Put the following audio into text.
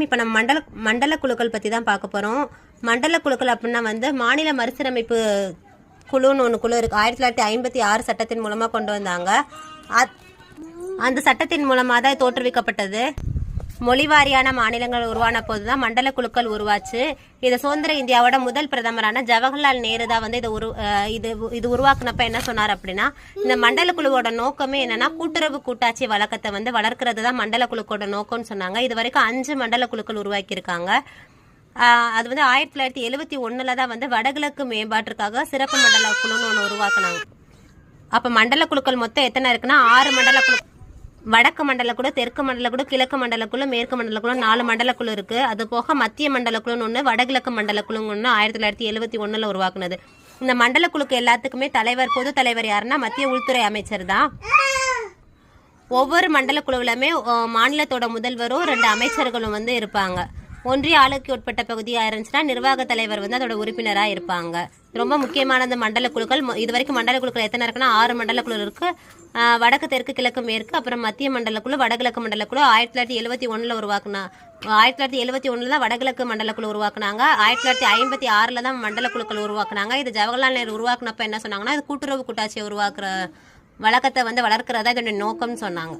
இப்போ நம்ம மண்டல குழுக்கள் பற்றி தான் பார்க்க போகிறோம். மண்டல குழுக்கள் அப்படின்னா வந்து மாநில மறுசீரமைப்பு குழுன்னு ஒன்று குழு இருக்குது. 1956 சட்டத்தின் மூலமாக கொண்டு வந்தாங்க. அந்த சட்டத்தின் மூலமாக தான் தோற்றுவிக்கப்பட்டது. மொழிவாரியான மாநிலங்கள் உருவான போது தான் மண்டல குழுக்கள் உருவாச்சு. இதை சுதந்திர இந்தியாவோட முதல் பிரதமரான ஜவஹர்லால் நேரு தான் வந்து இது உருவாக்குனப்ப என்ன சொன்னார் அப்படின்னா, இந்த மண்டல குழுவோட நோக்கமே என்னன்னா கூட்டுறவு கூட்டாட்சி வழக்கத்தை வந்து வளர்க்கறது தான் மண்டல குழுக்களோட நோக்கம்னு சொன்னாங்க. இது வரைக்கும் 5 மண்டல குழுக்கள் உருவாக்கியிருக்காங்க. அது வந்து 1971 தான் வந்து வடகிழக்கு மேம்பாட்டிற்காக சிறப்பு மண்டல குழுன்னு ஒன்று உருவாக்குனாங்க. அப்போ மண்டல குழுக்கள் மொத்தம் எத்தனை இருக்குன்னா 6 மண்டல குழு. வடக்கு மண்டல குழு, தெற்கு மண்டல குழு, கிழக்கு மண்டல குழு, மேற்கு மண்டல குழு 4 மண்டல குழு இருக்கு. அது போக மத்திய மண்டல குழுன்னு ஒன்று, வடகிழக்கு மண்டல குழுன்னு ஒன்று 1971 உருவாக்குனது. இந்த மண்டல குழுக்கு எல்லாத்துக்குமே பொது தலைவர் யாருன்னா மத்திய உள்துறை அமைச்சர் தான். ஒவ்வொரு மண்டல குழுவிலுமே மாநிலத்தோட முதல்வரும் 2 அமைச்சர்களும் வந்து இருப்பாங்க. ஒன்றிய ஆளுக்கு உட்பட்ட பகுதியாக இருந்துச்சுன்னா நிர்வாக தலைவர் வந்து அதோட உறுப்பினராக இருப்பாங்க. ரொம்ப முக்கியமானது மண்டல குழுக்கள். இது வரைக்கும் மண்டல குழுக்கள் எத்தனை இருக்குன்னா 6 மண்டல குழு இருக்கு. வடக்கு, தெற்கு, கிழக்கு, மேற்கு, அப்புறம் மத்திய மண்டல குழு, வடகிழக்கு மண்டல குழு 1971 உருவாக்குனா. 1971 தான் வடகிழக்கு மண்டல குழு உருவாக்குனாங்க. 1956 தான் மண்டல குழுக்கள் உருவாக்குனாங்க. இது ஜவஹர்லால் நேரு உருவாக்குனப்ப என்ன சொன்னாங்கன்னா, இது கூட்டுறவு கூட்டாட்சியை உருவாக்குற வழக்கத்தை வந்து வளர்க்கறதா இதோட நோக்கம்னு சொன்னாங்க.